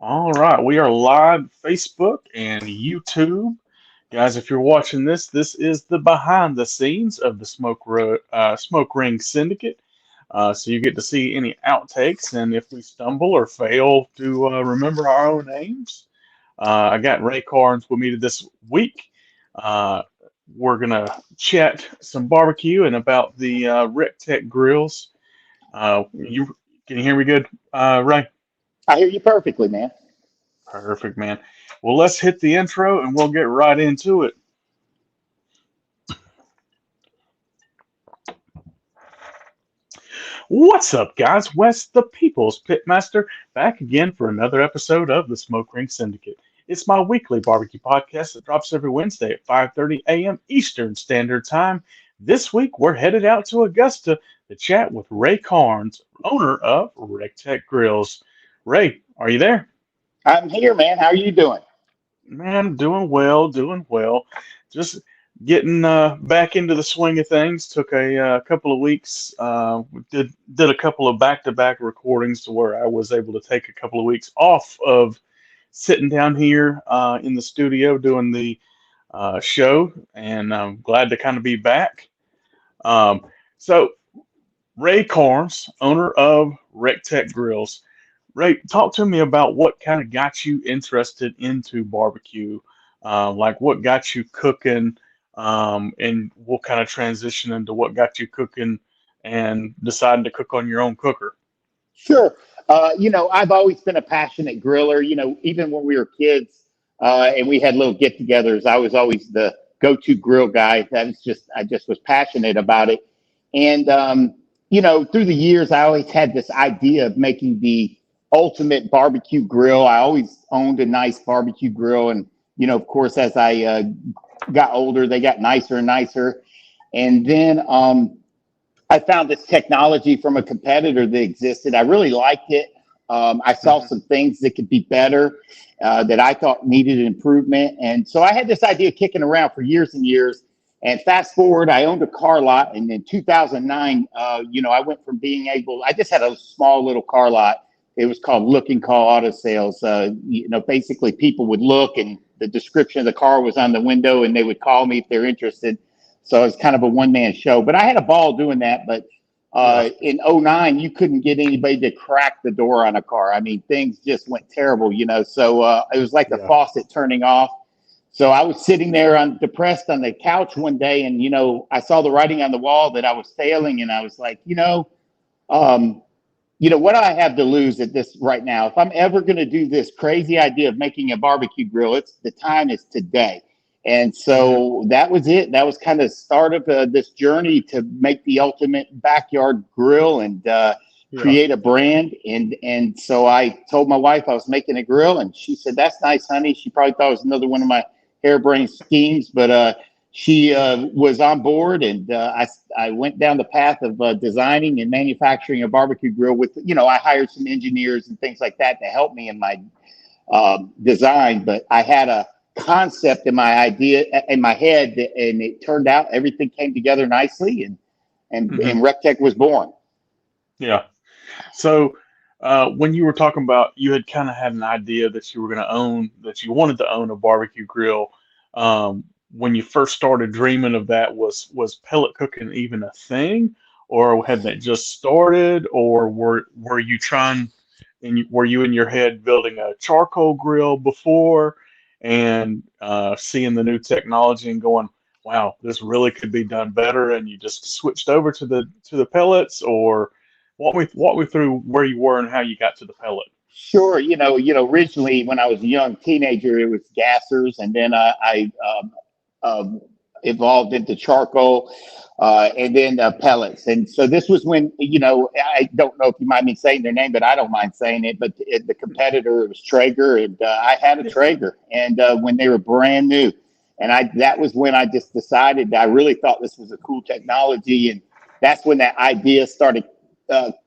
All right, we are live Facebook and YouTube. Guys, if you're watching this is the behind the scenes of the Smoke Ring Syndicate. So you get to see any outtakes, and if we stumble or fail to remember our own names, I got Ray Carnes with me this week. Uh, we're gonna chat some barbecue and about the Rec grills. You can you hear me good, Ray? I hear you perfectly, man. Perfect, man. Well, let's hit the intro and we'll get right into it. What's up, guys? Wes, the People's Pitmaster, back again for another episode of the Smoke Ring Syndicate. It's my weekly barbecue podcast that drops every Wednesday at 5:30 a.m. Eastern Standard Time. This week, we're headed out to Augusta to chat with Ray Carnes, owner of RecTech Grills. Ray, are you there? I'm here, man. How are you doing? Man, doing well, doing well. Just getting back into the swing of things. Took a couple of weeks. Did a couple of back-to-back recordings to where I was able to take a couple of weeks off of sitting down here in the studio doing the show, and I'm glad to kind of be back. Um, so Ray Carnes, owner of RecTech Grills. Ray, talk to me about what kind of got you interested into barbecue, like what got you cooking, and we'll kind of transition into what got you cooking and deciding to cook on your own cooker. Sure. I've always been a passionate griller. Even when we were kids and we had little get-togethers, I was always the go-to grill guy. I just was passionate about it. And through the years, I always had this idea of making the ultimate barbecue grill. I always owned a nice barbecue grill, and of course, as I got older, they got nicer and nicer. And then I found this technology from a competitor that existed. I really liked it. I saw Hmm. some things that could be better that I thought needed improvement. And so I had this idea kicking around for years and years. And fast forward, I owned a car lot. And in 2009, I went from being able, I just had a small little car lot. It was called Look and Call Auto Sales. Basically people would look and the description of the car was on the window and they would call me if they're interested. So it's kind of a one-man show, but I had a ball doing that. But Yeah, in '09, you couldn't get anybody to crack the door on a car. I mean, things just went terrible, So it was like the yeah. faucet turning off. So I was sitting there depressed on the couch one day, and I saw the writing on the wall that I was failing, and I was like, um, what do I have to lose at this right now? If I'm ever going to do this crazy idea of making a barbecue grill, it's the time is today. And Hmm. so that was it. That was kind of start of this journey to make the ultimate backyard grill and Yeah. create a brand. And so I told my wife I was making a grill, and she said, "That's nice, honey." She probably thought it was another one of my harebrained schemes, but she was on board, and I went down the path of designing and manufacturing a barbecue grill with, I hired some engineers and things like that to help me in my design, but I had a concept in my idea in my head, and it turned out everything came together nicely, Hmm. and RecTech was born. Yeah. So, when you were talking about you had kind of had an idea that you were going to own, that you wanted to own a barbecue grill. When you first started dreaming of that, was pellet cooking even a thing, or had that just started, or were you trying, and were you in your head building a charcoal grill before, and seeing the new technology and going, wow, this really could be done better, and you just switched over to the pellets, or walk me through where you were and how you got to the pellet. Sure. Originally when I was a young teenager, it was gassers, and then I um, evolved into charcoal, and then pellets. And so this was when, I don't know if you mind me saying their name, but I don't mind saying it. But the competitor was Traeger, and I had a Yeah. Traeger, and when they were brand new, and that was when I just decided that I really thought this was a cool technology, and that's when that idea started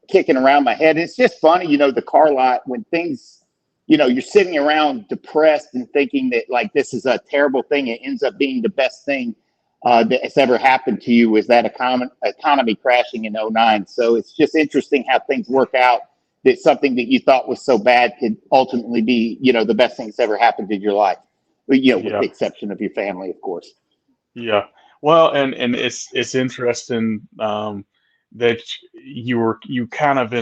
kicking around my head. It's just funny, the car lot when things, you're sitting around depressed and thinking that like this is a terrible thing. It ends up being the best thing that's ever happened to you, is that economy crashing in '09. So it's just interesting how things work out that something that you thought was so bad could ultimately be, the best thing that's ever happened in your life. With Yeah. the exception of your family, of course. Yeah. Well, and it's interesting that you kind of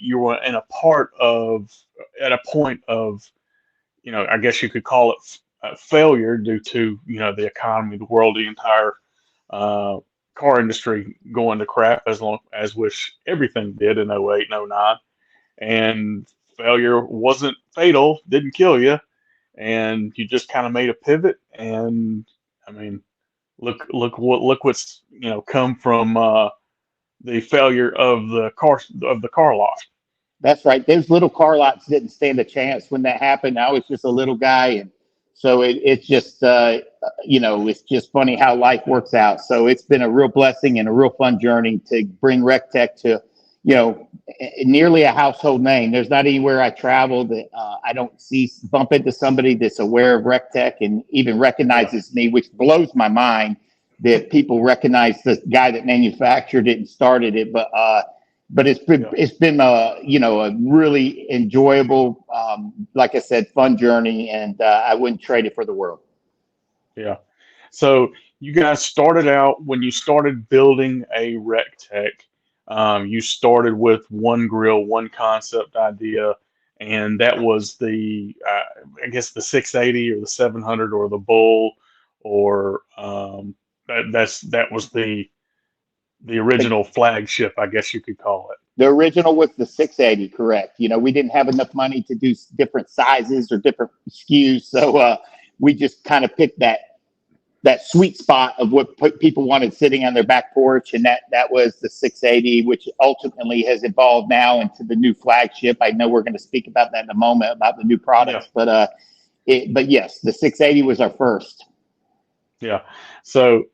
you were in a part of at a point of, I guess you could call it failure due to, the economy, the world, the entire uh, car industry going to crap, as long as which everything did in '08 and '09. And failure wasn't fatal, didn't kill you, and you just kind of made a pivot. And I mean, look what's, come from the failure of the car lot. That's right. Those little car lots didn't stand a chance when that happened. I was just a little guy, and so it's just it's just funny how life works out. So it's been a real blessing and a real fun journey to bring RecTech to nearly a household name. There's not anywhere I travel that I don't bump into somebody that's aware of RecTech and even Yeah, recognizes me, which blows my mind that people recognize the guy that manufactured it and started it. But yeah, it's been a really enjoyable, like I said, fun journey, and I wouldn't trade it for the world. yeah. So you guys started out when you started building a RecTech. You started with one grill, one concept idea, and that was I guess the 680 or the 700 or the Bull, or that was the The, original flagship, I guess you could call it. the original was the 680, correct? We didn't have enough money to do different sizes or different SKUs, so we just kind of picked that sweet spot of what people wanted sitting on their back porch, and that was the 680, which ultimately has evolved now into the new flagship. I know we're going to speak about that in a moment about the new Yeah, products, but yes, the 680 was our first. yeah. So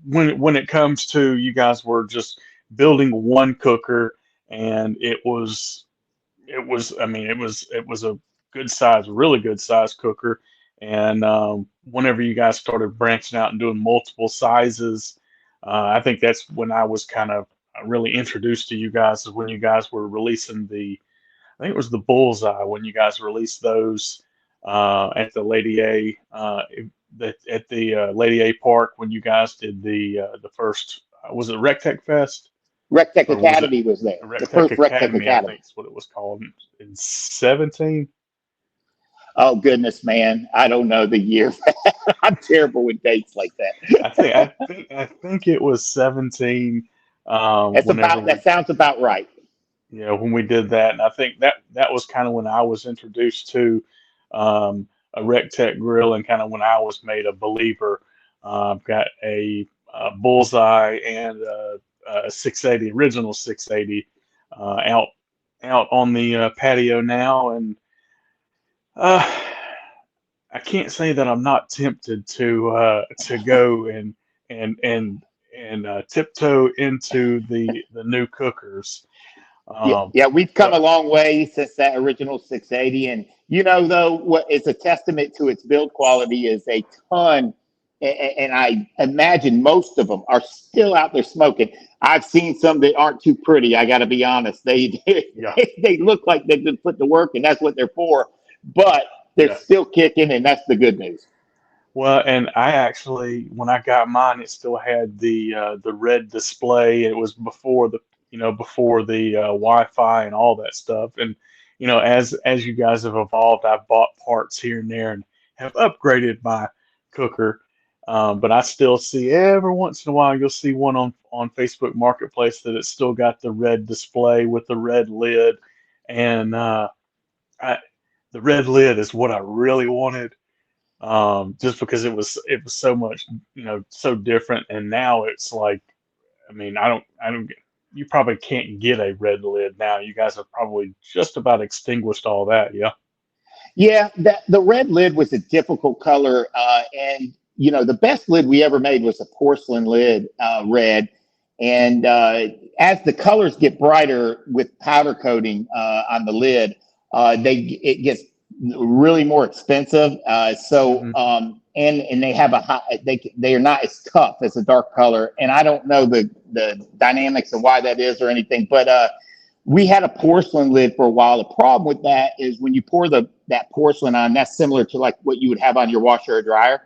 when it comes to, you guys were just building one cooker, and I mean, it was a good size, really good size cooker. And whenever you guys started branching out and doing multiple sizes, I think that's when I was kind of really introduced to you guys, is when you guys were releasing I think it was the Bullseye, when you guys released those at the Lady A, at the Lady A Park, when you guys did the first, was it RecTech Fest, RecTech or was it Academy was there, the RecTech first RecTech Academy? I Academy. think is what it was called in 17. Oh goodness, man, I don't know the year. I'm terrible with dates like I that. think I think I think it was 17. Whenever That we sounds about right. when we did that, and I think that was kind of when I was introduced to a RecTech grill, and kind of when I was made a believer. I've got Bullseye and a 680, original 680, out on the patio now. And uh, I can't say that I'm not tempted to go and and tiptoe into the new cookers. Yeah, Um, yeah, we've come but a long way since that original 680, and though, what is a testament to its build quality is a ton, and I imagine most of them are still out there smoking. I've seen some that aren't too pretty. I got to be honest; they yeah, they look like they've been put to work, and that's what they're for. But they're yeah. still kicking, and that's the good news. Well, and I actually, when I got mine, it still had the red display. It was before the Wi-Fi and all that stuff. And as you guys have evolved, I've bought parts here and there and have upgraded my cooker. But I still see, every once in a while, you'll see one on Facebook Marketplace that it's still got the red display with the red lid. And I, the red lid is what I really wanted, just because it was so much, so different. And now it's like, I mean, I don't you probably can't get a red lid now. You guys have probably just about extinguished all that. Yeah. Yeah, that the red lid was a difficult color, and the best lid we ever made was a porcelain lid, red. And as the colors get brighter with powder coating on the lid, it gets really more expensive. Hmm. And they have they are not as tough as a dark color. And I don't know the dynamics of why that is or anything, but We had a porcelain lid for a while. The problem with that is when you pour that porcelain on, that's similar to like what you would have on your washer or dryer.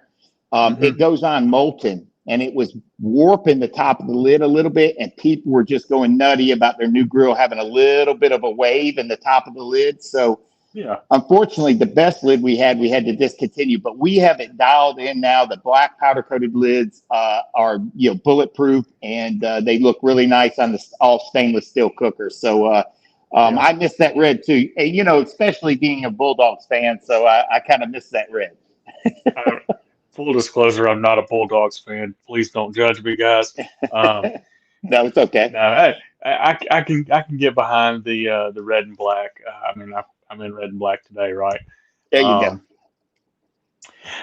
Hmm. It goes on molten, and it was warping the top of the lid a little bit, and people were just going nutty about their new grill having a little bit of a wave in the top of the lid. So Yeah. unfortunately, the best lid we had to discontinue, but we have it dialed in now. The black powder coated lids are bulletproof, and they look really nice on the all stainless steel cookers. So Yeah. I miss that red too, and, especially being a Bulldogs fan. So I kind of miss that red. I, Full disclosure, I'm not a Bulldogs fan. Please don't judge me, guys. Um, No, it's okay. no, I can get behind the red and black. I mean, I'm in red and black today, right? There you go. Um,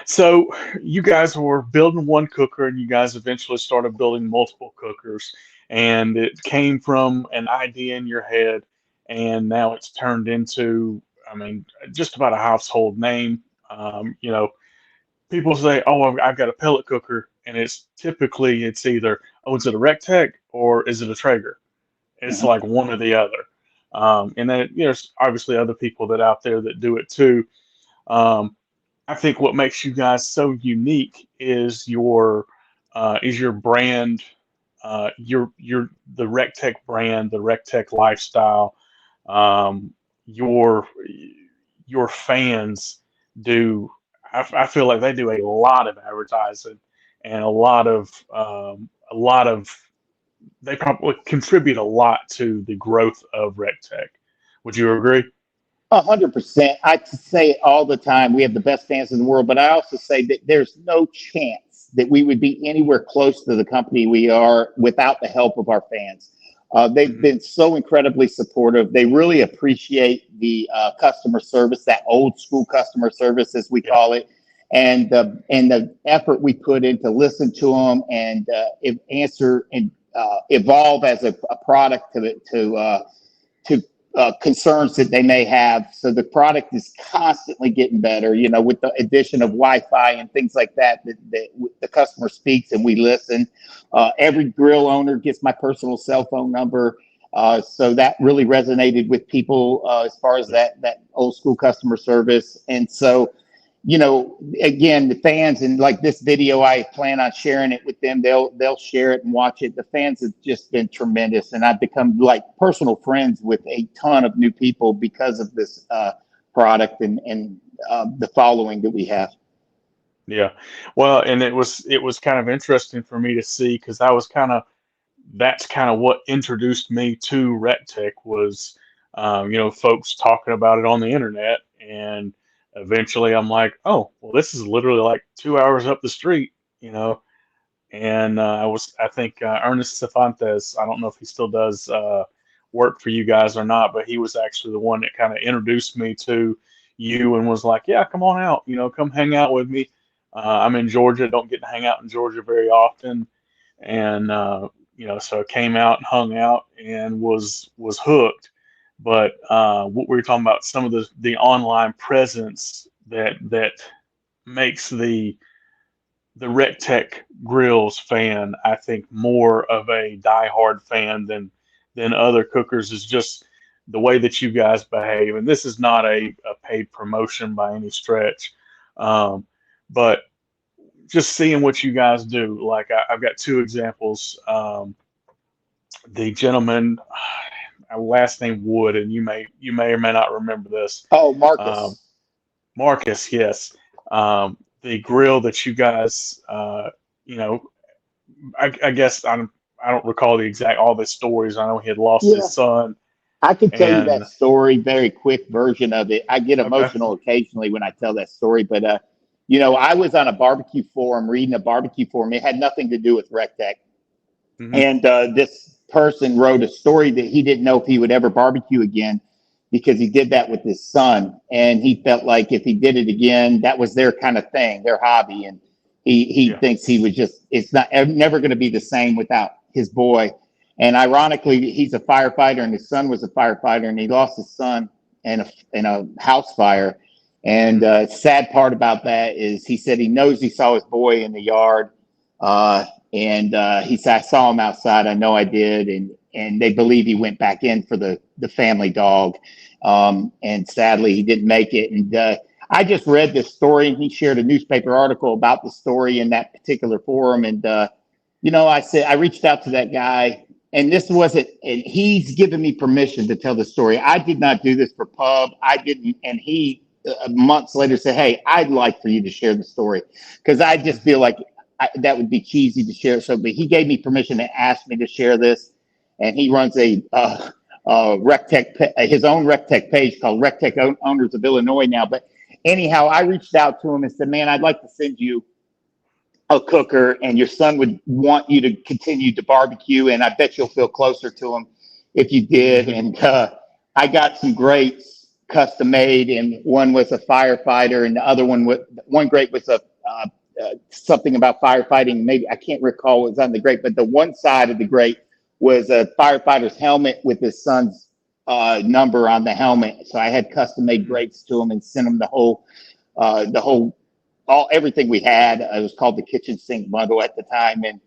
so you guys were building one cooker, and you guys eventually started building multiple cookers, and it came from an idea in your head, and now it's turned into, I mean, just about a household name. People say, "Oh, I've got a pellet cooker," and it's either, "Oh, is it a Rectech or is it a Traeger?" It's Mhm. like one or the other. And then there's obviously other people that out there that do it too. Um, I think what makes you guys so unique is your brand, your the Rectech brand, the Rectech lifestyle. Um, your your fans do. I feel like they do a lot of advertising and a lot of they probably contribute a lot to the growth of Rectech. Would you agree? 100%. I say it all the time. We have the best fans in the world, but I also say that there's no chance that we would be anywhere close to the company we are without the help of our fans. They've Hmm. been so incredibly supportive. They really appreciate the customer service, that old school customer service, as we Yeah. call it, and the effort we put in to listen to them and answer and evolve as a product to concerns that they may have. So the product is constantly getting better, with the addition of Wi-Fi and things like that the customer speaks and we listen. Every grill owner gets my personal cell phone number. So that really resonated with people as far as Yeah. that old school customer service. And so, again, the fans and like this video, I plan on sharing it with them. They'll share it and watch it. The fans have just been tremendous, and I've become like personal friends with a ton of new people because of this product and the following that we have. Yeah. Well, and it was kind of interesting for me to see because I was kind of that's kind of what introduced me to RecTech was, folks talking about it on the internet, and eventually I'm like, oh, well, this is literally like 2 hours up the street, you know. And I think Ernest Cefantes, I don't know if he still does work for you guys or not, but he was actually the one that kind of introduced me to you and was like, yeah, come on out, come hang out with me. I'm in Georgia, don't get to hang out in Georgia very often, and so I came out and hung out and was hooked. But what we were talking about, some of the online presence that makes the RecTech Grills fan, I think, more of a diehard fan than other cookers is just the way that you guys behave. And this is not a paid promotion by any stretch, um, but just seeing what you guys do. Like I've got two examples. The gentleman, last name Wood, and you may or may not remember this. Oh, Um, Marcus. Marcus, yes. The grill that you guys, you know, I guess I don't recall the exact all the stories. I know he had lost Yeah. his son, I could tell you and that story, very quick version of it. I get okay. emotional occasionally when I tell that story, but I was on a barbecue forum reading a barbecue forum. It had nothing to do with RecTech, Hmm. and this person wrote a story that he didn't know if he would ever barbecue again because he did that with his son, and he felt like if he did it again, that was their kind of thing, their hobby, and he Yeah. thinks he was just it's not never going to be the same without his boy. And ironically, he's a firefighter, and his son was a firefighter, and he lost his son in a house fire. And Hmm. sad part about that is he said he knows he saw his boy in the yard, and he said, I saw him outside. I know I did. And and they believe he went back in for the family dog, and sadly he didn't make it. And I just read this story, and he shared a newspaper article about the story in that particular forum. And I said I reached out to that guy, and this wasn't, and he's given me permission to tell the story. I did not do this for pub. I didn't, and he months later said, "Hey, I'd like for you to share the story because I just feel like that would be cheesy to share." So, but he gave me permission and asked me to share this, and he runs a RecTech, his own RecTech page called RecTech Owners of Illinois now. But anyhow, I reached out to him and said, "Man, I'd like to send you a cooker, and your son would want you to continue to barbecue, and I bet you'll feel closer to him if you did." Hmm. And I got some grates custom made, and one was a firefighter, and the other one grate was a something about firefighting. Maybe I can't recall what was on the grate, but the one side of the grate was a firefighter's helmet with his son's number on the helmet. So I had custom made grates to him and sent him the whole everything we had. It was called the kitchen sink bundle at the time. And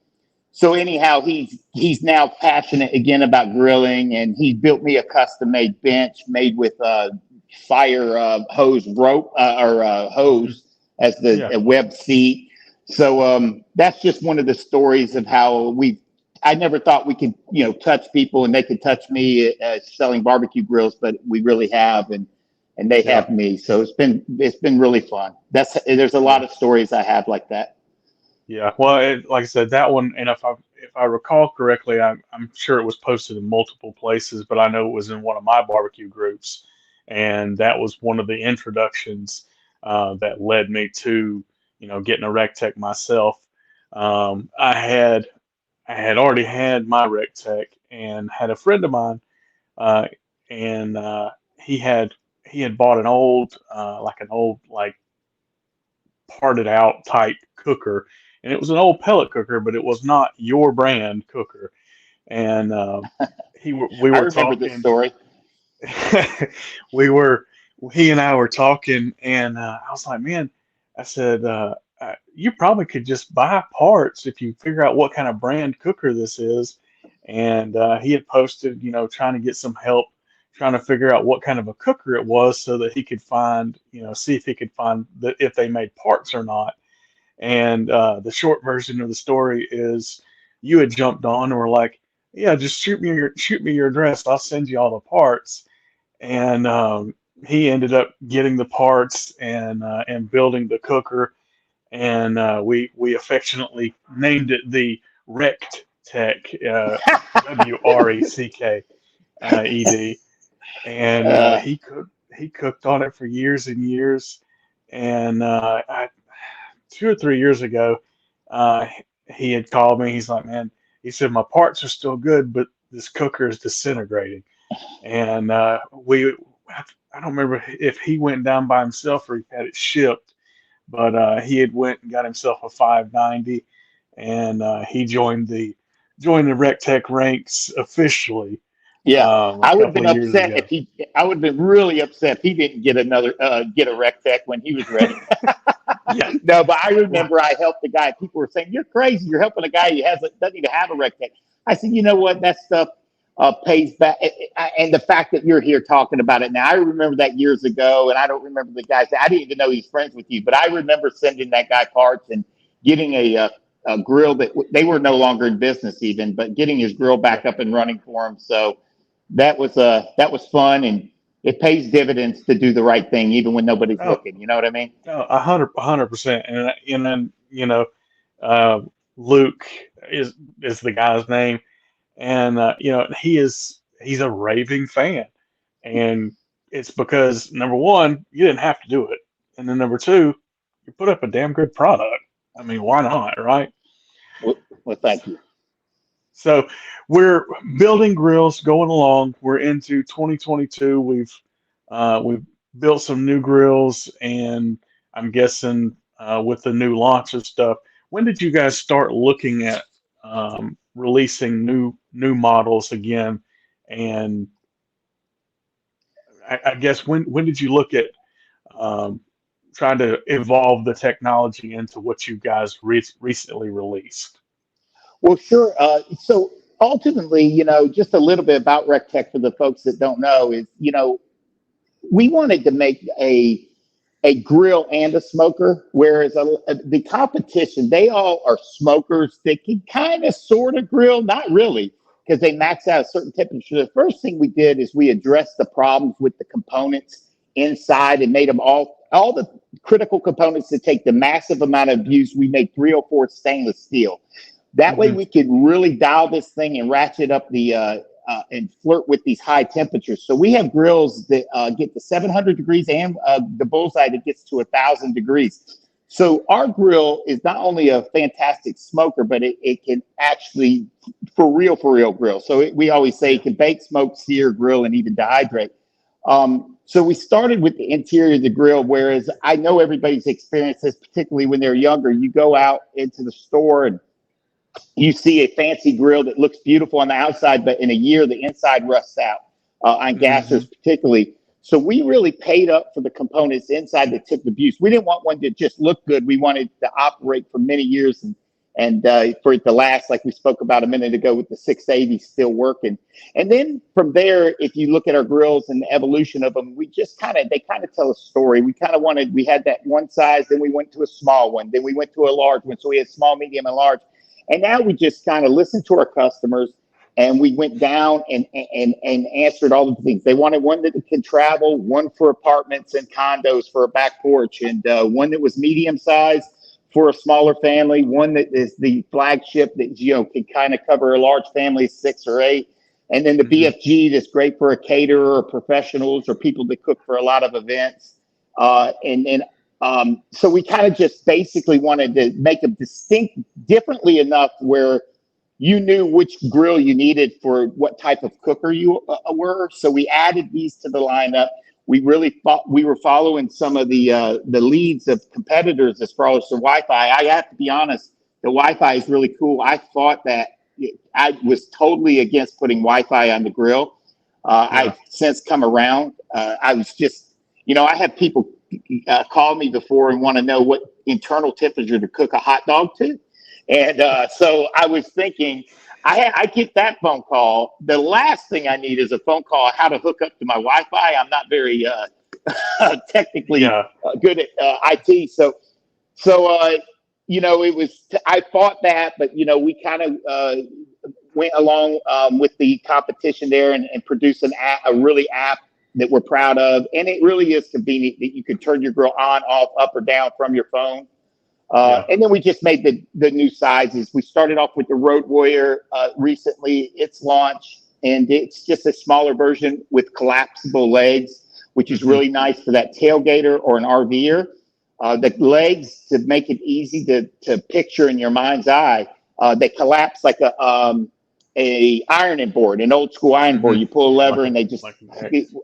so anyhow, he's now passionate again about grilling, and he built me a custom made bench made with fire hose rope or hose as the Yeah. web seat. So that's just one of the stories of how I never thought we could, touch people and they could touch me selling barbecue grills, but we really have, and they Yeah. have me. So it's been really fun. There's a lot Yeah. of stories I have like that. Yeah. Well, like I said, that one, and if I recall correctly, I'm sure it was posted in multiple places, but I know it was in one of my barbecue groups, and that was one of the introductions that led me to, getting a RecTech myself. I had already had my RecTech and had a friend of mine, uh, and he had he had bought an old like parted out type cooker, and it was an old pellet cooker, but it was not your brand cooker. And we I were remember this talking, story. we were he and I were talking, and I was like, man, I said, you probably could just buy parts if you figure out what kind of brand cooker this is. And he had posted, trying to get some help, trying to figure out what kind of a cooker it was so that he could find, see if he could find if they made parts or not. And the short version of the story is you had jumped on and were like, yeah, just shoot me your address. I'll send you all the parts. And he ended up getting the parts and building the cooker. And we affectionately named it the Rect Tech, WRECKED. And Uh, he cooked on it for years and years. And 2 or 3 years ago, uh, he had called me. He's like, man, he said, my parts are still good, but this cooker is disintegrating. And I don't remember if he went down by himself or he had it shipped, but he had went and got himself a 590, and he joined the RecTech ranks officially yeah, a I would have couple been of years upset ago. if he. I would have been really upset if he didn't get a rec tech when he was ready. Yeah. No, but I Well, remember I helped the guy. People were saying, "You're crazy. You're helping a guy who doesn't even have a rec tech." I said, "You know what? That stuff pays back." And the fact that you're here talking about it now, I remember that years ago, and I don't remember the guys. I didn't even know he's friends with you, but I remember sending that guy parts and getting a grill that they were no longer in business even, but getting his grill yeah. back up and running for him. So that was fun, and it pays dividends to do the right thing even when nobody's Oh, looking. You know what I mean? no, 100%. And then uh, Luke is the guy's name, and he's a raving fan, and it's because number one, you didn't have to do it, and then number two, you put up a damn good product. I mean, why not, right? Well, thank you. So we're building grills, going along. We're into 2022. We've built some new grills, and I'm guessing with the new launch of stuff. When did you guys start looking at releasing new models again? And I guess when did you look at um, trying to evolve the technology into what you guys recently released? Well, sure. So ultimately, just a little bit about RecTech for the folks that don't know is, we wanted to make a grill and a smoker, whereas the competition, they all are smokers. They can kind of sort of grill, not really, because they max out a certain temperature. The first thing we did is we addressed the problems with the components inside and made them all the critical components that take the massive amount of abuse. We made 304 stainless steel. That way we could really dial this thing and ratchet up the and flirt with these high temperatures. So we have grills that get to 700 degrees and the bullseye that gets to 1,000 degrees. So our grill is not only a fantastic smoker, but it can actually, for real grill. So we always say it can bake, smoke, sear, grill, and even dehydrate. So we started with the interior of the grill, whereas I know everybody's experienced this, particularly when they're younger. You go out into the store and you see a fancy grill that looks beautiful on the outside, but in a year, the inside rusts out on gassers particularly. So we really paid up for the components inside that took the abuse. We didn't want one that just looked good. We wanted to operate for many years and for it to last, like we spoke about a minute ago with the 680 still working. And then from there, if you look at our grills and the evolution of them, they kind of tell a story. We had that one size, then we went to a small one, then we went to a large one. So we had small, medium, and large. And now we just kind of listened to our customers, and we went down and answered all of the things. They wanted one that can travel, one for apartments and condos for a back porch, and one that was medium size for a smaller family, one that is the flagship that can kind of cover a large family, 6 or 8, and then the BFG that's great for a caterer or professionals or people that cook for a lot of events. So we kind of just basically wanted to make them distinct differently enough where you knew which grill you needed for what type of cooker you were. So we added these to the lineup. We really thought we were following some of the leads of competitors as far as the Wi-Fi. I have to be honest, the Wi-Fi is really cool. I thought that I was totally against putting Wi-Fi on the grill. I've since come around. I was just, I have people call me before and want to know what internal temperature to cook a hot dog to. And so I was thinking, I get that phone call. The last thing I need is a phone call how to hook up to my Wi-Fi. I'm not very technically good at IT. So it was, I fought that, but, we kind of went along with the competition there and produced a really app that we're proud of. And it really is convenient that you can turn your grill on, off, up or down from your phone. And then we just made the new sizes. We started off with the Road Warrior recently, its launch, and it's just a smaller version with collapsible legs, which is really nice for that tailgater or an RVer. The legs, to make it easy to picture in your mind's eye, they collapse like a ironing board, an old school iron board. You pull a lever and they just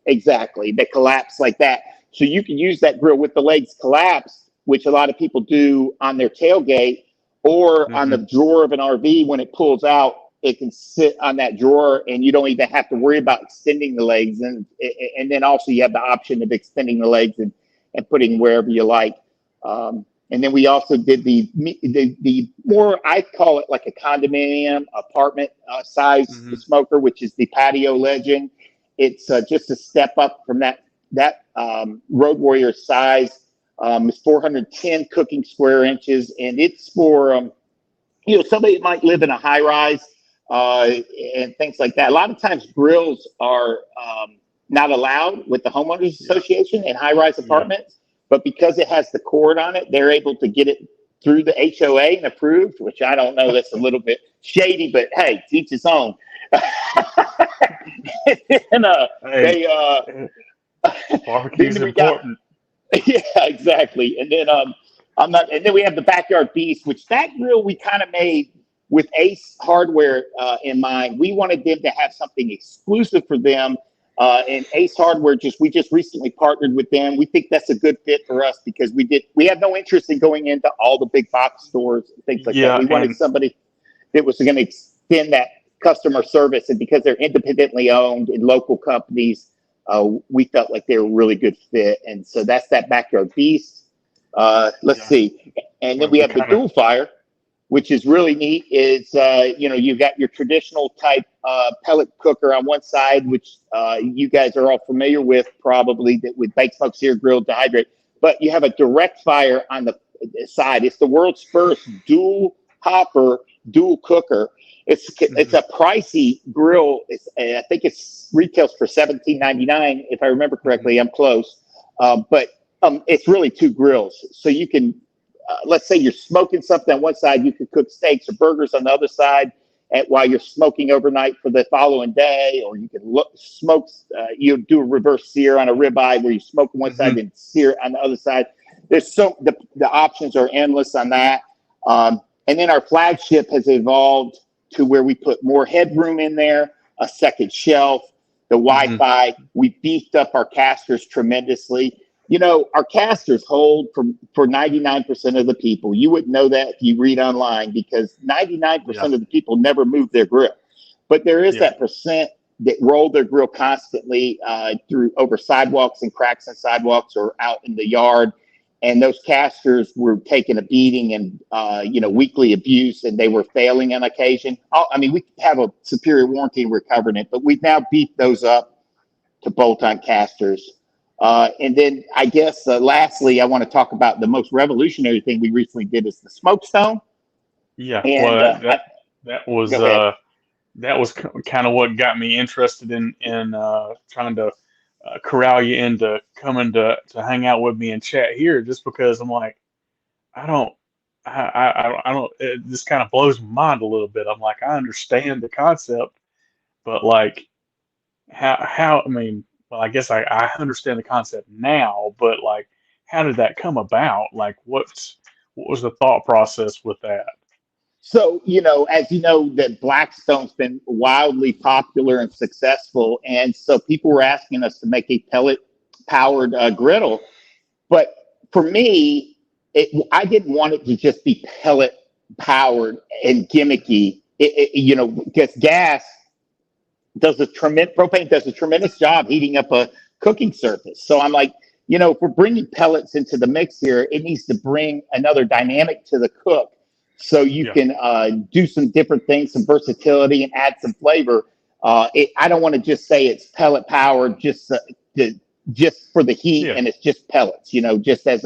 exactly, they collapse like that. So you can use that grill with the legs collapsed, which a lot of people do on their tailgate or on the drawer of an RV. When it pulls out, it can sit on that drawer and you don't even have to worry about extending the legs. And then also you have the option of extending the legs and putting wherever you like. And then we also did the more, I call it like a condominium apartment size smoker, which is the Patio Legend. It's just a step up from that Road Warrior size. It's 410 cooking square inches, and it's for somebody that might live in a high rise and things like that. A lot of times grills are not allowed with the homeowners association in high rise apartments, but because it has the cord on it, they're able to get it through the HOA and approved, which I don't know, that's a little bit shady, but hey, to each his own. And barbecue's important. Yeah, exactly. And then and then we have the Backyard Beast, which that grill we kind of made with Ace Hardware in mind. We wanted them to have something exclusive for them. And Ace Hardware we just recently partnered with them. We think that's a good fit for us because we have no interest in going into all the big box stores and things like that. We wanted somebody that was going to extend that customer service, and because they're independently owned and local companies, we felt like they were a really good fit. And so that's that Backyard Beast. Let's see. And then we have the Dual Fire. which is really neat, is you've got your traditional type pellet cooker on one side, which you guys are all familiar with probably, that with baked smoke, sear, grilled, dehydrate. But you have a direct fire on the side. It's the world's first dual hopper, dual cooker. It's Hmm. a pricey grill. I think it's retails for $17.99 if I remember Hmm. correctly. I'm close, but it's really two grills, so you can. Let's say you're smoking something on one side, you could cook steaks or burgers on the other side while you're smoking overnight for the following day, or you can smoke. You do a reverse sear on a ribeye where you smoke on one Hmm. side and sear on the other side. There's the options are endless on that. And then our flagship has evolved to where we put more headroom in there, a second shelf, the Hmm. Wi-Fi. We beefed up our casters tremendously. Our casters hold for 99% of the people. You wouldn't know that if you read online, because Yeah. 99% of the people never move their grill. But there is Yeah. that percent that roll their grill constantly through over sidewalks and cracks in sidewalks or out in the yard. And those casters were taking a beating and weekly abuse, and they were failing on occasion. I mean, we have a superior warranty and we're covering it, but we've now beefed those up to bolt-on casters. And then I guess lastly, I want to talk about the most revolutionary thing we recently did is the smoke stone. Yeah. And Well, that was go ahead. kind of what got me interested in trying to corral you into coming to hang out with me and chat here, just because I'm like, I don't, I don't. It just kind of blows my mind a little bit. I'm like, I understand the concept, but like, how? I mean, well, I guess I understand the concept now, but like, how did that come about? Like, what was the thought process with that? So, as you know, that Blackstone's been wildly popular and successful. And so people were asking us to make a pellet powered griddle. But for me, I didn't want it to just be pellet powered and gimmicky. Because propane does a tremendous job heating up a cooking surface. So I'm like, if we're bringing pellets into the mix here, it needs to bring another dynamic to the cook, so you Yeah. can do some different things, some versatility, and add some flavor. I don't want to just say it's pellet powered just for the heat, Yeah. and it's just pellets, just as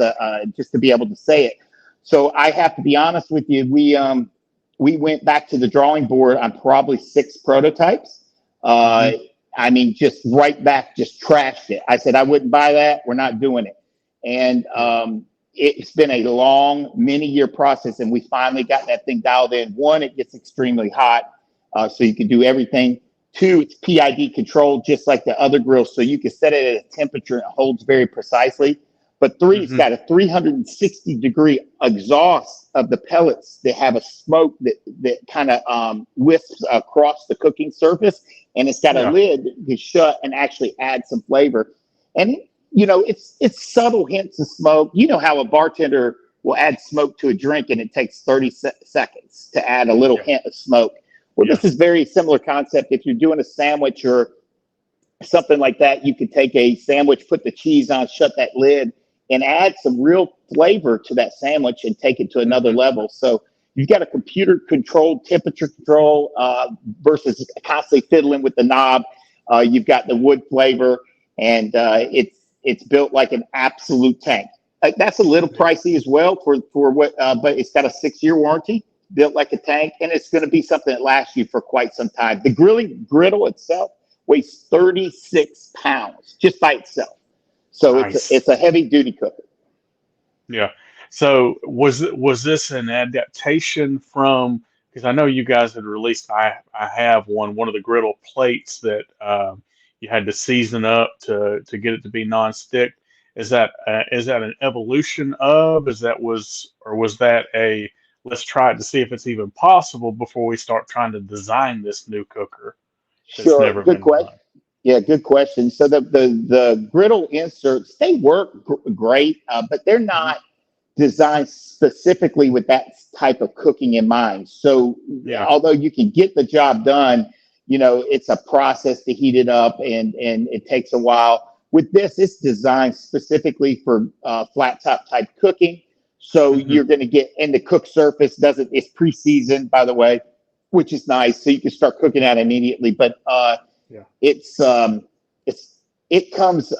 just to be able to say it. So I have to be honest with you. We went back to the drawing board on probably 6 prototypes. Uh, Hmm. I mean, just right back, just trashed it. I said, I wouldn't buy that. We're not doing it. And Yeah. it's been a long, many-year process, and we finally got that thing dialed in. One, it gets extremely hot, so you can do everything. 2, it's PID controlled, just like the other grills, so you can set it at a temperature and it holds very precisely. But 3, it's Hmm. got a 360-degree exhaust of the pellets that have a smoke that kind of wisps across the cooking surface, and it's got a Yeah. lid that can shut and actually add some flavor. And it's subtle hints of smoke. You know how a bartender will add smoke to a drink and it takes 30 seconds to add a little Yeah. hint of smoke. Well, Yeah. this is very similar concept. If you're doing a sandwich or something like that, you could take a sandwich, put the cheese on, shut that lid, and add some real flavor to that sandwich and take it to another Hmm. level. So you've got a computer controlled temperature control versus constantly fiddling with the knob. You've got the wood flavor, and it's built like an absolute tank. That's a little Yeah. pricey as well for what, but it's got a 6-year warranty, built like a tank, and it's going to be something that lasts you for quite some time. The grilling griddle itself weighs 36 pounds just by itself. So Nice. it's a heavy duty cooker. Yeah. So was this an adaptation from, because I know you guys had released, I have one of the griddle plates that you had to season up to get it to be non-stick. Is that an evolution of, is that was or was that a, let's try it to see if it's even possible before we start trying to design this new cooker that's Sure, never good been question. done? Yeah, good question. So the griddle inserts, they work great, but they're Hmm. not designed specifically with that type of cooking in mind. So Yeah. although you can get the job done, it's a process to heat it up, and it takes a while. With this, it's designed specifically for flat top type cooking. So Hmm. you're going to get, and the cook surface doesn't, it's pre-seasoned, by the way, which is nice. So you can start cooking out immediately. But Yeah. it's it's it comes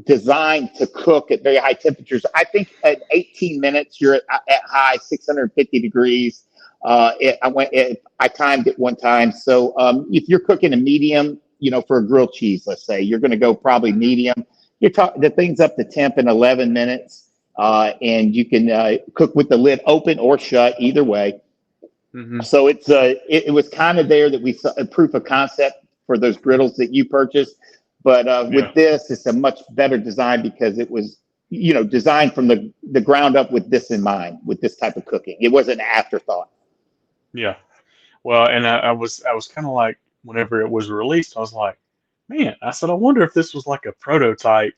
designed to cook at very high temperatures. I think at 18 minutes you're at high 650 degrees. I timed it one time. So if you're cooking a medium, for a grilled cheese, let's say you're going to go probably Hmm. medium. You're talking the thing's up to temp in 11 minutes, and you can cook with the lid open or shut, either way. Hmm. So it was kind of there that we saw a proof of concept for those griddles that you purchased, but Yeah. with this, it's a much better design because it was designed from the ground up with this in mind, with this type of cooking. It wasn't an afterthought. Yeah. Well, and I was kind of like, whenever it was released, I was like, man, I said, I wonder if this was like a prototype.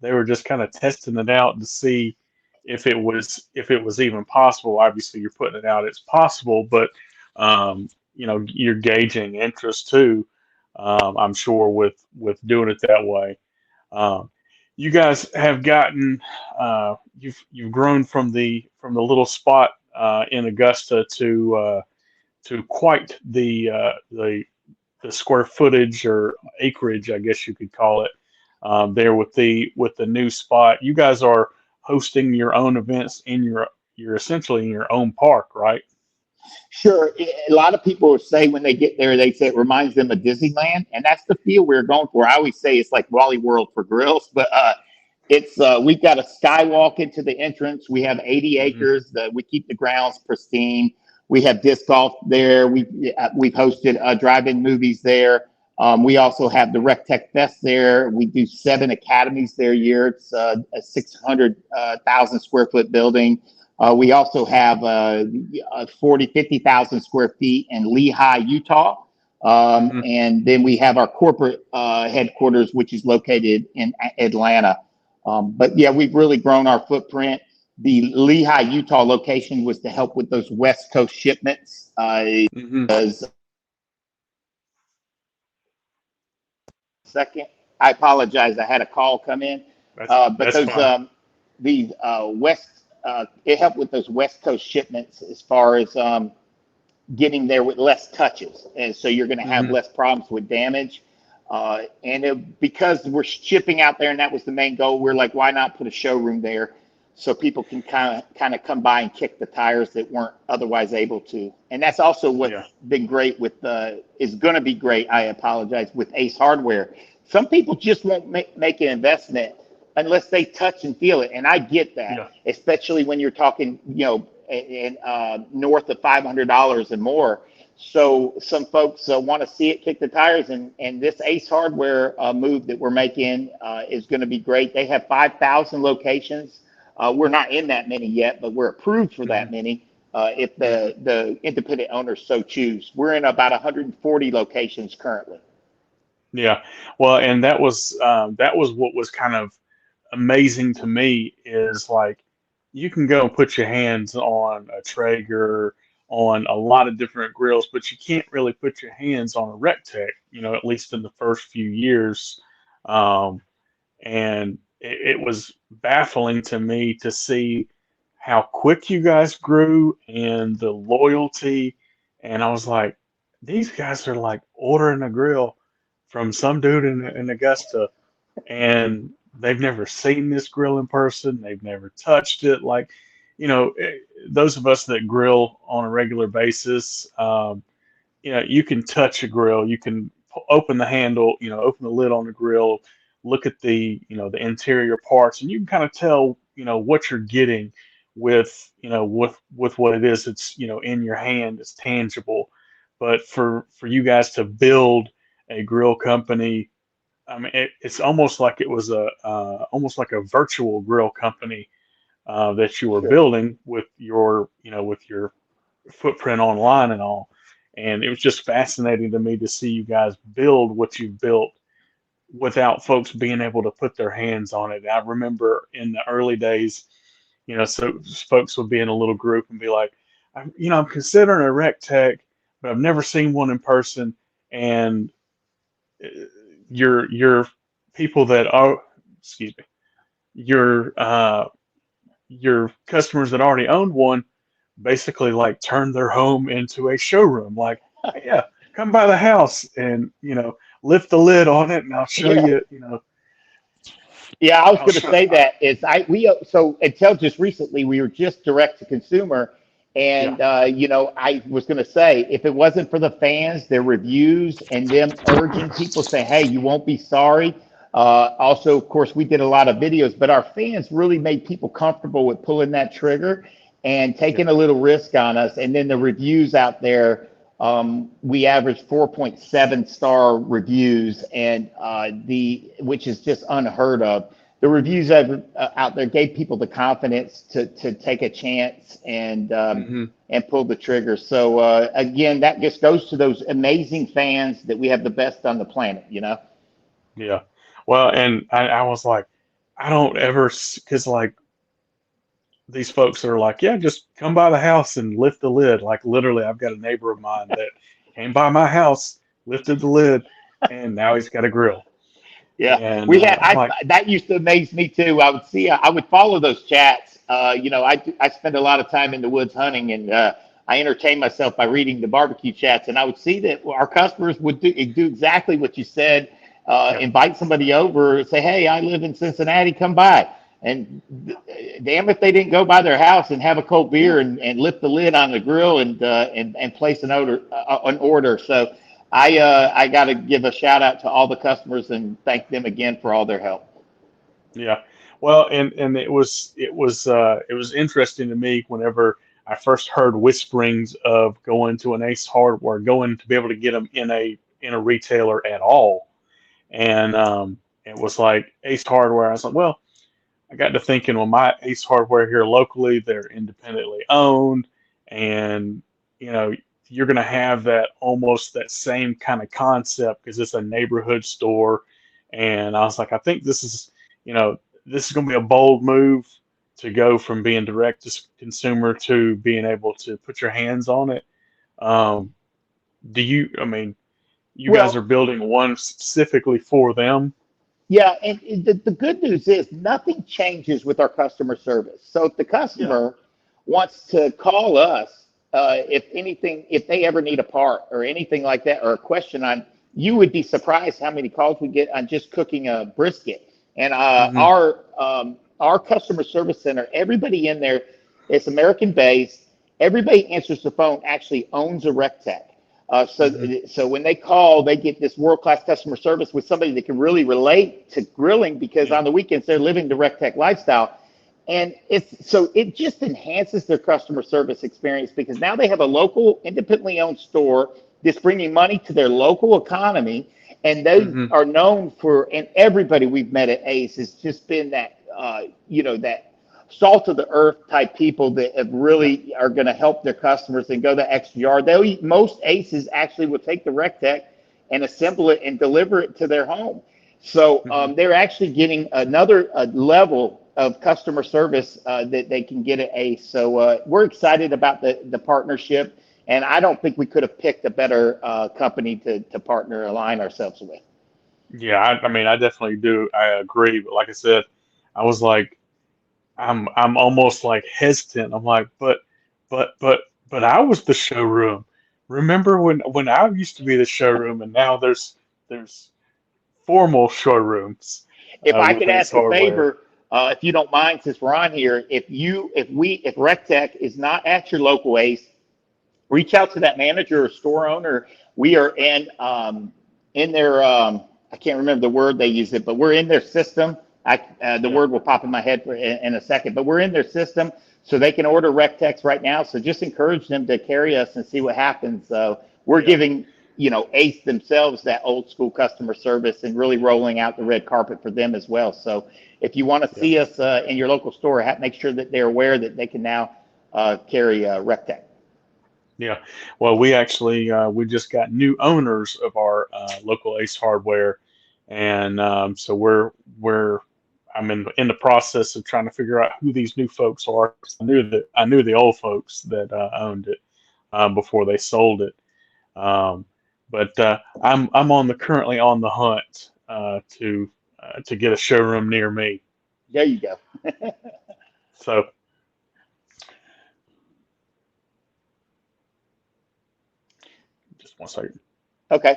They were just kind of testing it out to see if it was even possible. Obviously, you're putting it out, it's possible, but you're gauging interest too. I'm sure with doing it that way. Um, you guys have gotten you've grown from the little spot in Augusta to quite the square footage or acreage, I guess you could call it, there with the new spot. You guys are hosting your own events in you're essentially in your own park, right? Sure. A lot of people say when they get there, they say it reminds them of Disneyland, and that's the feel we're going for. I always say it's like Wally World for grills, but it's we've got a skywalk into the entrance. We have 80 Hmm. acres. We keep the grounds pristine. We have disc golf there. We've hosted drive-in movies there. We also have the Rec Tech Fest there. We do 7 academies there a year. It's a 600,000 square foot building. We also have 40, 50,000 square feet in Lehigh, Utah. Hmm. And then we have our corporate headquarters, which is located in Atlanta. But yeah, we've really grown our footprint. The Lehigh, Utah location was to help with those West Coast shipments. Hmm. As second, I apologize. I had a call come in, That's but that's those fine. the West it helped with those West Coast shipments as far as getting there with less touches, and so you're going to have Hmm. less problems with damage. Because we're shipping out there, and that was the main goal. We're like, why not put a showroom there, so people can kind of come by and kick the tires that weren't otherwise able to. And that's also Yeah. what's been great with is going to be great. I apologize with Ace Hardware. Some people just won't make an investment unless they touch and feel it, and I get that, Yeah. especially when you're talking, in north of $500 and more. So some folks want to see it kick the tires, and this Ace Hardware move that we're making is going to be great. They have 5,000 locations. We're not in that many yet, but we're approved for Hmm. that many. If Hmm. the independent owners so choose, we're in about 140 locations currently. Yeah. Well, and that was what was kind of amazing to me is like you can go and put your hands on a Traeger, on a lot of different grills, but you can't really put your hands on a Rectech, at least in the first few years. Um, and it was baffling to me to see how quick you guys grew and the loyalty. And I was like, these guys are like ordering a grill from some dude in Augusta, and they've never seen this grill in person. They've never touched it. Like, those of us that grill on a regular basis, you can touch a grill. You can open the handle, open the lid on the grill, look at the interior parts, and you can kind of tell, what you're getting with what it is. It's, in your hand. It's tangible. But for you guys to build a grill company, I mean, it's almost like it was almost like a virtual grill company that you were Sure. building with your footprint online and all. And it was just fascinating to me to see you guys build what you built without folks being able to put their hands on it. I remember in the early days, so folks would be in a little group and be like, I'm considering a rec tech, but I've never seen one in person. And uh, your people that are, excuse me, your your customers that already owned one basically like turned their home into a showroom. Like, yeah, come by the house and lift the lid on it, and I'll show Yeah. you. Yeah, I was I'll going to show. say that is I we so until just recently we were just direct to consumer, Yeah, and I was going to say if it wasn't for the fans, their reviews, and them urging people say, hey, you won't be sorry. Also, of course, we did a lot of videos, but our fans really made people comfortable with pulling that trigger and yeah. taking a little risk on us, and then the reviews out there. We averaged 4.7-star reviews, and which is just unheard of. The reviews out there gave people the confidence to take a chance Hmm. and pull the trigger. So again, that just goes to those amazing fans that we have the best on the planet. Yeah. Well, and I was like, I don't ever, because like these folks are like, yeah, just come by the house and lift the lid. Like literally, I've got a neighbor of mine that came by my house, lifted the lid, and now he's got a grill. Yeah, And we had. I'm like, That used to amaze me too. I would see. I would follow those chats. I spend a lot of time in the woods hunting, and I entertain myself by reading the barbecue chats. And I would see that our customers would do exactly what you said. yeah, Invite somebody over, say, "Hey, I live in Cincinnati. Come by." And damn if they didn't go by their house and have a cold beer and lift the lid on the grill and place an order. So I got to give a shout out to all the customers and thank them again for all their help. yeah. Well, and it was interesting to me whenever I first heard whisperings of going to an Ace Hardware, going to be able to get them in a retailer at all. And it was like Ace Hardware. I was like, well, I got to thinking, well, my Ace Hardware here locally, they're independently owned, and you know, you're going to have that almost that same kind of concept because it's a neighborhood store. And I was like, I think you know, this is going to be a bold move to go from being direct to consumer to being able to put your hands on it. Um, I mean, you guys are Well, building one specifically for them. yeah, and the good news is nothing changes with our customer service. So if the Yeah. customer wants to call us, if they ever need a part or anything like that, or a question on, you would be surprised how many calls we get on just cooking a brisket. And Hmm. our customer service center, everybody in there, it's American based. Everybody answers the phone actually owns a RecTech. Uh, so, Hmm. so when they call, they get this world-class customer service with somebody that can really relate to grilling because Yeah. on the weekends they're living the RecTech lifestyle, and it just enhances their customer service experience because now they have a local, independently owned store that's bringing money to their local economy, and they Hmm. are known for. And everybody we've met at Ace has just been that, that salt of the earth type people that have Yeah. really are going to help their customers and go the extra yard. Most aces actually will take the RecTech and assemble it and deliver it to their home. So Hmm. they're actually getting another level of customer service that they can get at Ace. So we're excited about the partnership, and I don't think we could have picked a better company to partner align ourselves with. Yeah, I mean, I definitely do. I agree. But like I said, I was like, I'm almost like hesitant. I'm like, but, but, but I was the showroom. Remember when I used to be the showroom, and now there's formal showrooms If I with could Ace ask a Hardware. favor, if you don't mind, since we're on here, if RecTech is not at your local Ace, reach out to that manager or store owner. We are in their I can't remember the word they use it, but we're in their system. The Yeah, word will pop in my head in a second, but we're in their system so they can order RecTechs right now. So just encourage them to carry us and see what happens. So we're yeah, giving Ace themselves that old school customer service and really rolling out the red carpet for them as well. So if you want to yeah, see us in your local store, make sure that they're aware that they can now carry RecTech. yeah. Well, we actually we just got new owners of our local Ace Hardware, and so we're I'm in the process of trying to figure out who these new folks are. 'Cause I knew the old folks that owned it before they sold it. Um, but I'm currently on the hunt to get a showroom near me. There you go. So. One second. Okay.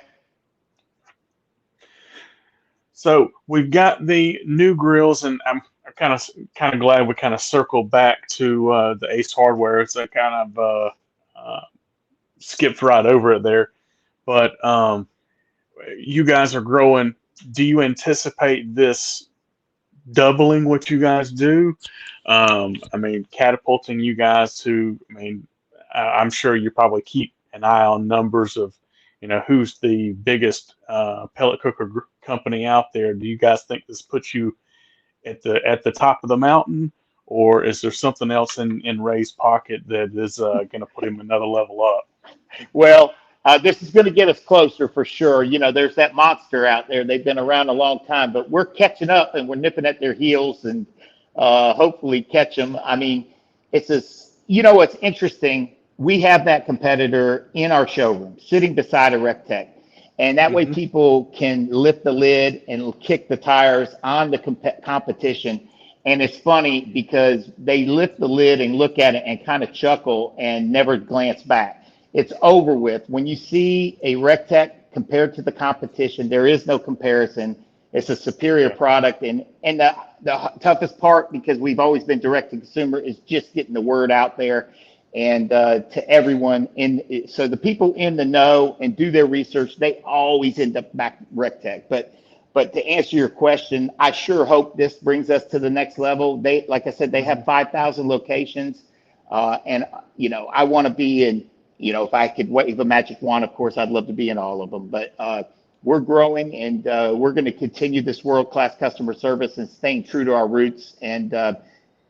So we've got the new grills, and I'm kind of glad we kind of circled back to the Ace Hardware. It's a kind of skipped right over it there, but you guys are growing. Do you anticipate this doubling what you guys do? I mean, catapulting you guys to. I mean, I'm sure you probably keep an eye on numbers of, who's the biggest pellet cooker company out there. Do you guys think this puts you at the top of the mountain, or is there something else in Ray's pocket that is going to put him another level up? Well, this is going to get us closer for sure. You know, there's that monster out there. They've been around a long time, but we're catching up and we're nipping at their heels and hopefully catch them. I mean, it's just, you know, what's interesting. We have that competitor in our showroom sitting beside a RecTech. And that way Hmm. people can lift the lid and kick the tires on the competition. And it's funny because they lift the lid and look at it and kind of chuckle and never glance back. It's over with. When you see a RecTech compared to the competition, there is no comparison. It's a superior Yeah. product. And the toughest part, because we've always been direct to consumer, is just getting the word out there and to everyone. So the people in the know and do their research, they always end up back RecTech. But to answer your question, I sure hope this brings us to the next level. They, like I said, they Hmm. have 5,000 locations, and you know, I want to be in. You know, if I could wave a magic wand, of course, I'd love to be in all of them. But we're growing, and we're going to continue this world-class customer service and staying true to our roots and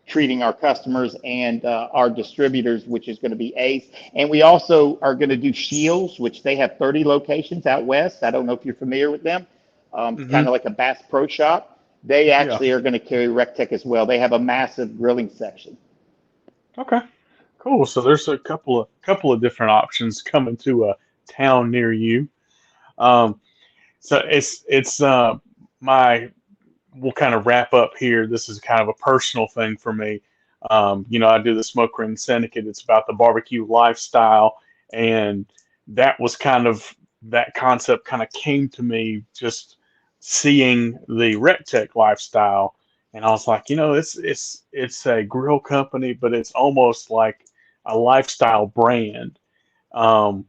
treating our customers and our distributors, which is going to be Ace. And we also are going to do Shields, which they have 30 locations out west. I don't know if you're familiar with them. Hmm. Kind of like a Bass Pro Shop. They Yeah. actually are going to carry RecTech as well. They have a massive grilling section. Okay. Cool. So there's a couple of different options coming to a town near you. Um, so it's my we'll kind of wrap up here. This is kind of a personal thing for me. I do the Smoke Ring Syndicate. It's about the barbecue lifestyle, and that was kind of that concept kind of came to me just seeing the RecTech lifestyle, and I was like, it's a grill company, but it's almost like a lifestyle brand. Um,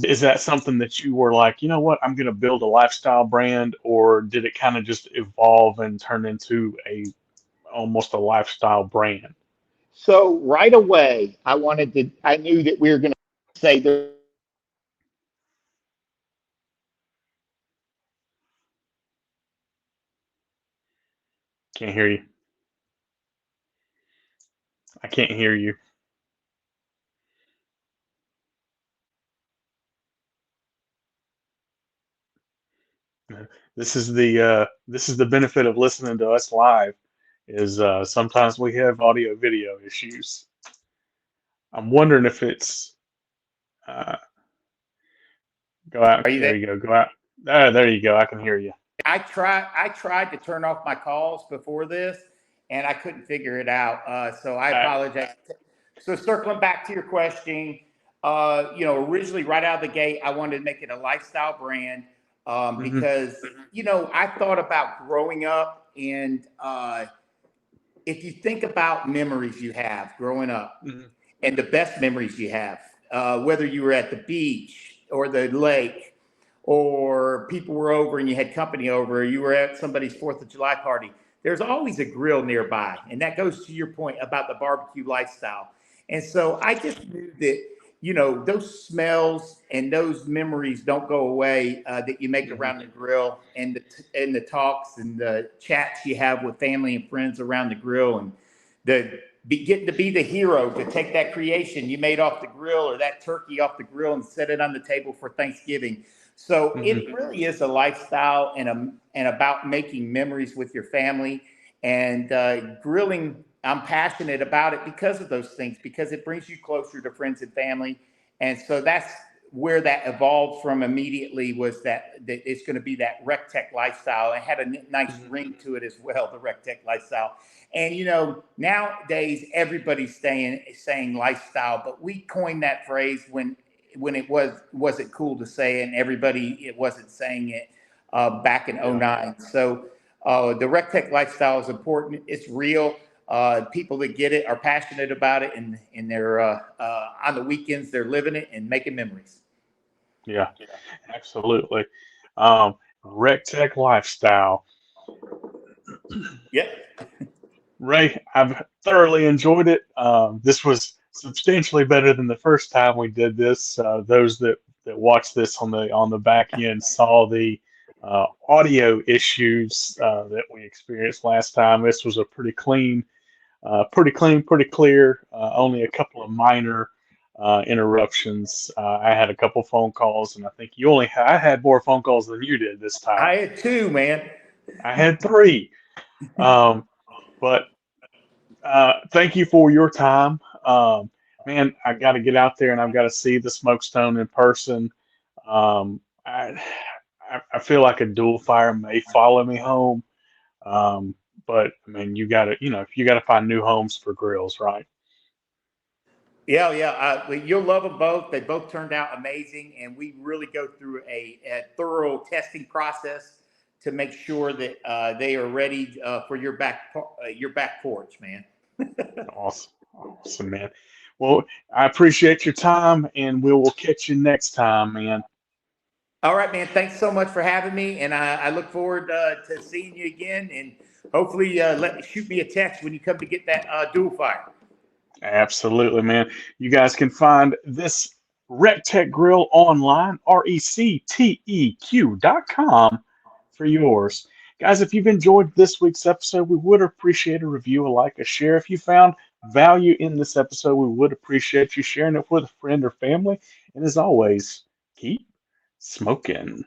is that something that you were like, you know what, I'm going to build a lifestyle brand, or did it kind of just evolve and turn into a almost a lifestyle brand? So right away, I knew that we were going to say there. Can't hear you. I can't hear you. This is the benefit of listening to us live. Is sometimes we have audio video issues. I'm wondering if it's go out. Are you There there? you go. Go out. There you go. I can hear you. I tried to turn off my calls before this, and I couldn't figure it out. So I Uh, apologize. So circling back to your question, originally right out of the gate, I wanted to make it a lifestyle brand mhm, because I thought about growing up, and if you think about memories you have growing up, mhm, and the best memories you have, whether you were at the beach or the lake, or people were over and you had company over, or you were at somebody's 4th of July party, there's always a grill nearby. And that goes to your point about the barbecue lifestyle. And so I just knew that, those smells and those memories don't go away that you make mhm, around the grill, and the talks and the chats you have with family and friends around the grill, and getting to be the hero to take that creation you made off the grill or that turkey off the grill and set it on the table for Thanksgiving. So mhm, it really is a lifestyle and about making memories with your family and grilling. I'm passionate about it because of those things, because it brings you closer to friends and family. And so that's where that evolved from immediately, was that it's going to be that RecTech lifestyle. It had a nice mhm, ring to it as well, the RecTech lifestyle. And nowadays everybody's saying lifestyle, but we coined that phrase when when it wasn't cool to say it, and everybody it wasn't saying it back in Yeah. '09. So the RecTech lifestyle is important. It's real. People that get it are passionate about it, and they're on the weekends they're living it and making memories. Yeah. Absolutely. Um, Rec Tech lifestyle. Yep. Ray, I've thoroughly enjoyed it. This was substantially better than the first time we did this. Those that watched this on the back end saw the audio issues that we experienced last time. This was a pretty clear. Only a couple of minor interruptions. I had a couple phone calls, and I think I had more phone calls than you did this time. I had two, man. I had three. Um, but thank you for your time. Man, I got to get out there and I've got to see the Smokestone in person. Um, I, I feel like a dual fire may follow me home. But I mean, you got to find new homes for grills, right? Yeah, yeah. You'll love them both. They both turned out amazing, and we really go through a thorough testing process to make sure that they are ready for your back porch, man. Awesome. Awesome, man. Well, I appreciate your time and we will catch you next time, man. All right, man. Thanks so much for having me, and I look forward to seeing you again. And hopefully, shoot me a text when you come to get that dual fire. Absolutely, man. You guys can find this RecTech Grill online, RecTeq.com for yours. Guys, if you've enjoyed this week's episode, we would appreciate a review, a like, a share. If you found value in this episode, we would appreciate you sharing it with a friend or family. And as always, keep smoking.